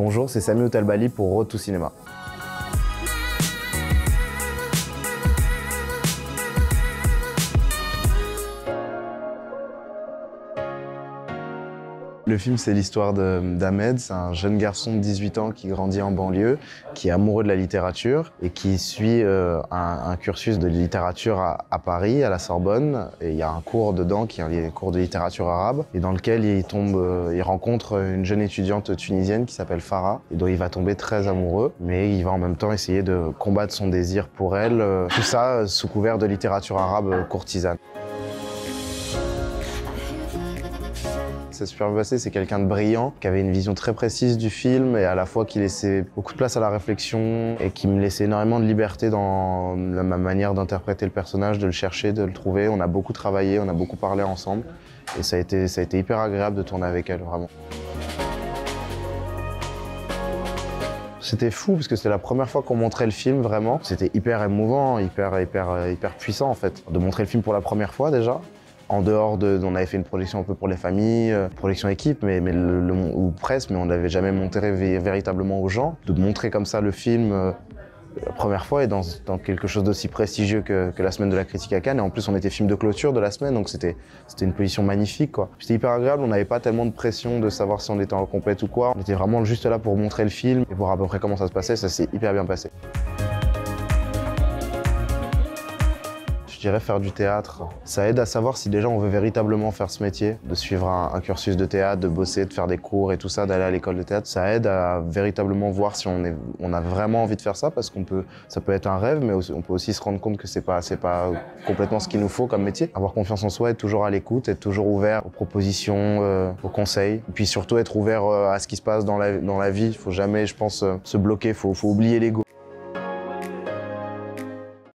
Bonjour, c'est Sami Outalbali pour Road to Cinema. Le film, c'est l'histoire d'Ahmed. C'est un jeune garçon de 18 ans qui grandit en banlieue, qui est amoureux de la littérature et qui suit un cursus de littérature à Paris, à la Sorbonne. Et il y a un cours dedans qui est un cours de littérature arabe et dans lequel il rencontre une jeune étudiante tunisienne qui s'appelle Farah et dont il va tomber très amoureux. Mais il va en même temps essayer de combattre son désir pour elle. Tout ça sous couvert de littérature arabe courtisane. C'est super bien passé, c'est quelqu'un de brillant, qui avait une vision très précise du film et à la fois qui laissait beaucoup de place à la réflexion et qui me laissait énormément de liberté dans ma manière d'interpréter le personnage, de le chercher, de le trouver. On a beaucoup travaillé, on a beaucoup parlé ensemble et ça a été hyper agréable de tourner avec elle, vraiment. C'était fou parce que c'était la première fois qu'on montrait le film vraiment. C'était hyper émouvant, hyper puissant en fait, de montrer le film pour la première fois déjà. En dehors on avait fait une projection un peu pour les familles, projection équipe, ou presse, mais on n'avait jamais montré véritablement aux gens. De montrer comme ça le film la première fois et dans quelque chose d'aussi prestigieux que la semaine de la critique à Cannes. Et en plus, on était film de clôture de la semaine, donc c'était une position magnifique, quoi. C'était hyper agréable, on n'avait pas tellement de pression de savoir si on était en compète ou quoi. On était vraiment juste là pour montrer le film et voir à peu près comment ça se passait. Ça s'est hyper bien passé. Je dirais faire du théâtre. Ça aide à savoir si déjà on veut véritablement faire ce métier, de suivre un cursus de théâtre, de bosser, de faire des cours et tout ça, d'aller à l'école de théâtre. Ça aide à véritablement voir si on a vraiment envie de faire ça, parce ça peut être un rêve, mais on peut aussi se rendre compte que c'est pas complètement ce qu'il nous faut comme métier. Avoir confiance en soi, être toujours à l'écoute, être toujours ouvert aux propositions, aux conseils. Et puis surtout être ouvert à ce qui se passe dans la vie. Il faut jamais, je pense, se bloquer, faut oublier l'ego.